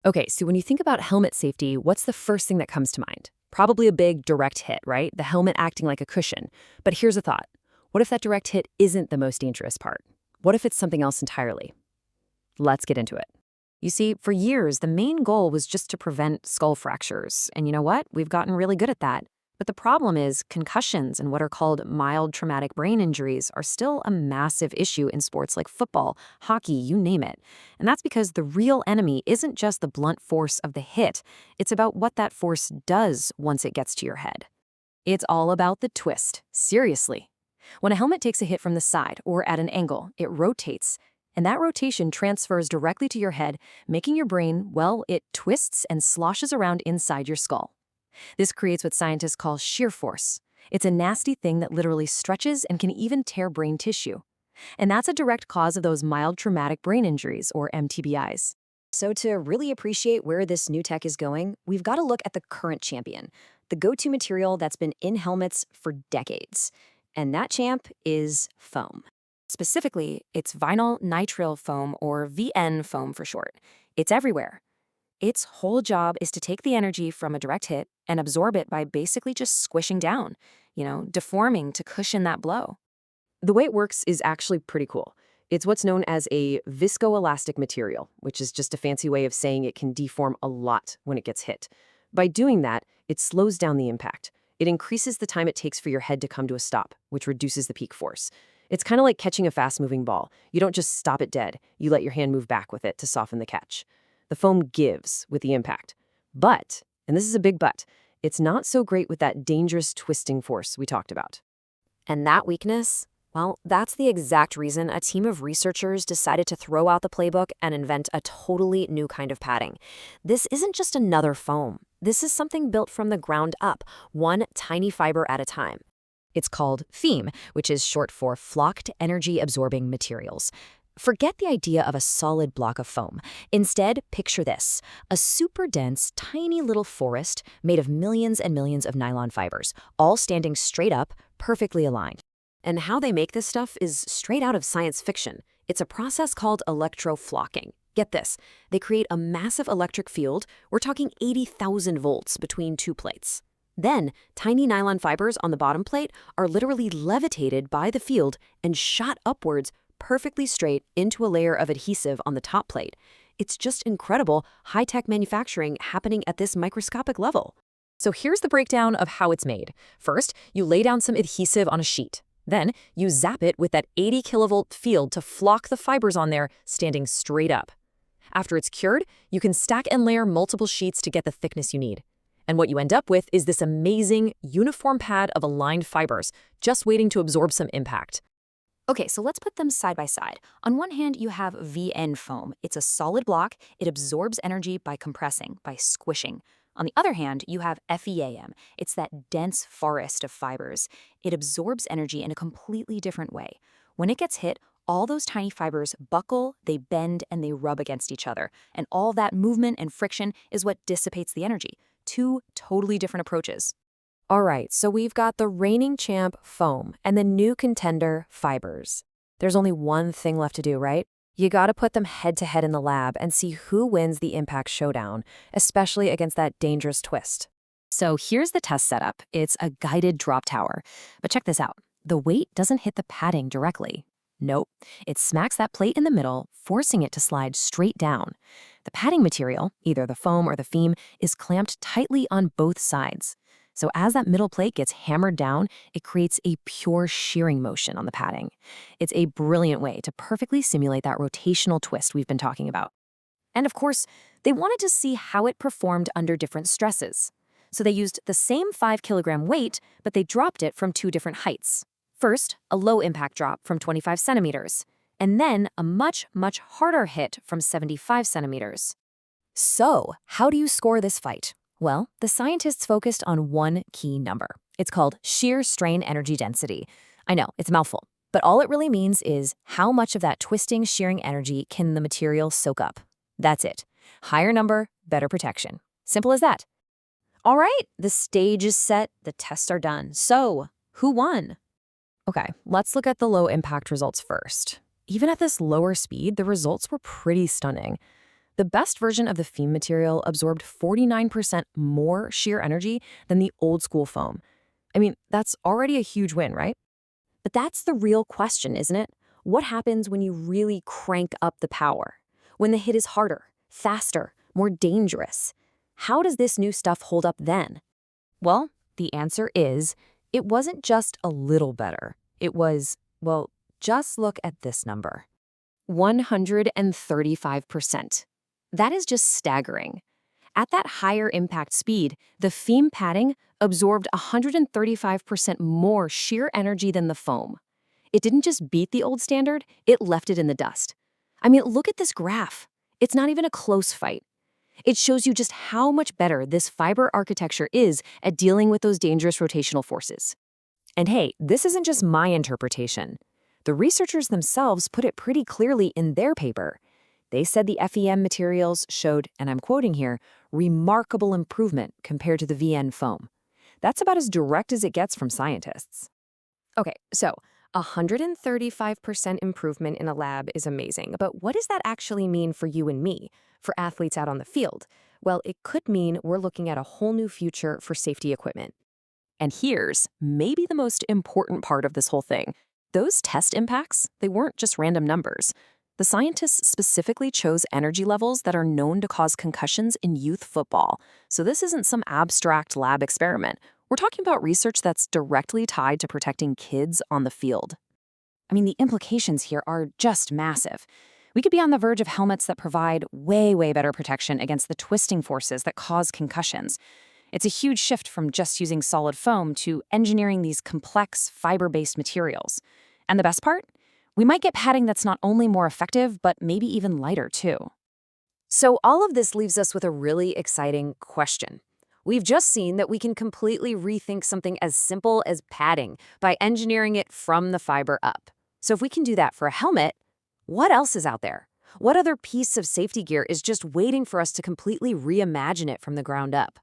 Okay, so when you think about helmet safety, what's the first thing that comes to mind? Probably a big direct hit, right? The helmet acting like a cushion. But here's a thought. What if that direct hit isn't the most dangerous part? What if it's something else entirely? Let's get into it. You see, for years, the main goal was just to prevent skull fractures. And you know what? We've gotten really good at that. But the problem is concussions and what are called mild traumatic brain injuries are still a massive issue in sports like football, hockey, you name it. And that's because the real enemy isn't just the blunt force of the hit. It's about what that force does once it gets to your head. It's all about the twist. Seriously. When a helmet takes a hit from the side or at an angle, it rotates. And that rotation transfers directly to your head, making your brain, well, it twists and sloshes around inside your skull. This creates what scientists call shear force. It's a nasty thing that literally stretches and can even tear brain tissue. And that's a direct cause of those mild traumatic brain injuries, or MTBIs. So to really appreciate where this new tech is going, we've got to look at the current champion, the go-to material that's been in helmets for decades. And that champ is foam. Specifically, it's vinyl nitrile foam, or VN foam for short. It's everywhere. Its whole job is to take the energy from a direct hit and absorb it by basically just squishing down, deforming to cushion that blow. The way it works is actually pretty cool. It's what's known as a viscoelastic material, which is just a fancy way of saying it can deform a lot when it gets hit. By doing that, it slows down the impact. It increases the time it takes for your head to come to a stop, which reduces the peak force. It's kind of like catching a fast-moving ball. You don't just stop it dead. You let your hand move back with it to soften the catch. The foam gives with the impact. But, and this is a big but, it's not so great with that dangerous twisting force we talked about. And that weakness? Well, that's the exact reason a team of researchers decided to throw out the playbook and invent a totally new kind of padding. This isn't just another foam. This is something built from the ground up, one tiny fiber at a time. It's called FEAM, which is short for Flocked Energy Absorbing Materials. Forget the idea of a solid block of foam. Instead, picture this: a super dense, tiny little forest made of millions and millions of nylon fibers, all standing straight up, perfectly aligned. And how they make this stuff is straight out of science fiction. It's a process called electroflocking. Get this, they create a massive electric field, we're talking 80,000 volts between two plates. Then, tiny nylon fibers on the bottom plate are literally levitated by the field and shot upwards perfectly straight into a layer of adhesive on the top plate. It's just incredible high-tech manufacturing happening at this microscopic level. So here's the breakdown of how it's made. First, you lay down some adhesive on a sheet. Then, you zap it with that 80 kilovolt field to flock the fibers on there, standing straight up. After it's cured, you can stack and layer multiple sheets to get the thickness you need. And what you end up with is this amazing, uniform pad of aligned fibers, just waiting to absorb some impact. Okay, so let's put them side by side. On one hand, you have VN foam. It's a solid block. It absorbs energy by compressing, by squishing. On the other hand, you have FEAM. It's that dense forest of fibers. It absorbs energy in a completely different way. When it gets hit, all those tiny fibers buckle, they bend, and they rub against each other. And all that movement and friction is what dissipates the energy. Two totally different approaches. All right, so we've got the reigning champ, foam, and the new contender, fibers. There's only one thing left to do, right? You gotta put them head-to-head in the lab and see who wins the impact showdown, especially against that dangerous twist. So here's the test setup. It's a guided drop tower. But check this out. The weight doesn't hit the padding directly. Nope. It smacks that plate in the middle, forcing it to slide straight down. The padding material, either the foam or the FEAM, is clamped tightly on both sides. So as that middle plate gets hammered down, it creates a pure shearing motion on the padding. It's a brilliant way to perfectly simulate that rotational twist we've been talking about. And of course, they wanted to see how it performed under different stresses. So they used the same 5-kilogram weight, but they dropped it from two different heights. First, a low impact drop from 25 centimeters, and then a much, much harder hit from 75 centimeters. So, how do you score this fight? Well, the scientists focused on one key number. It's called shear strain energy density. I know, it's a mouthful, but all it really means is how much of that twisting, shearing energy can the material soak up. That's it. Higher number, better protection. Simple as that. All right, the stage is set, the tests are done. So, who won? Okay, let's look at the low impact results first. Even at this lower speed, the results were pretty stunning. The best version of the FEAM material absorbed 49% more shear energy than the old school foam. I mean, that's already a huge win, right? But that's the real question, isn't it? What happens when you really crank up the power? When the hit is harder, faster, more dangerous? How does this new stuff hold up then? Well, the answer is, it wasn't just a little better. It was, well, just look at this number. 135%. That is just staggering. At that higher impact speed, the FEAM padding absorbed 135% more shear energy than the foam. It didn't just beat the old standard, it left it in the dust. I mean, look at this graph. It's not even a close fight. It shows you just how much better this fiber architecture is at dealing with those dangerous rotational forces. And hey, this isn't just my interpretation. The researchers themselves put it pretty clearly in their paper. They said the FEM materials showed, and I'm quoting here, remarkable improvement compared to the VN foam. That's about as direct as it gets from scientists. Okay, so 135% improvement in a lab is amazing, but what does that actually mean for you and me, for athletes out on the field? Well, it could mean we're looking at a whole new future for safety equipment. And here's maybe the most important part of this whole thing. Those test impacts, they weren't just random numbers. The scientists specifically chose energy levels that are known to cause concussions in youth football. So this isn't some abstract lab experiment. We're talking about research that's directly tied to protecting kids on the field. I mean, the implications here are just massive. We could be on the verge of helmets that provide way, way better protection against the twisting forces that cause concussions. It's a huge shift from just using solid foam to engineering these complex fiber-based materials. And the best part? We might get padding that's not only more effective, but maybe even lighter too. So all of this leaves us with a really exciting question. We've just seen that we can completely rethink something as simple as padding by engineering it from the fiber up. So if we can do that for a helmet, what else is out there? What other piece of safety gear is just waiting for us to completely reimagine it from the ground up?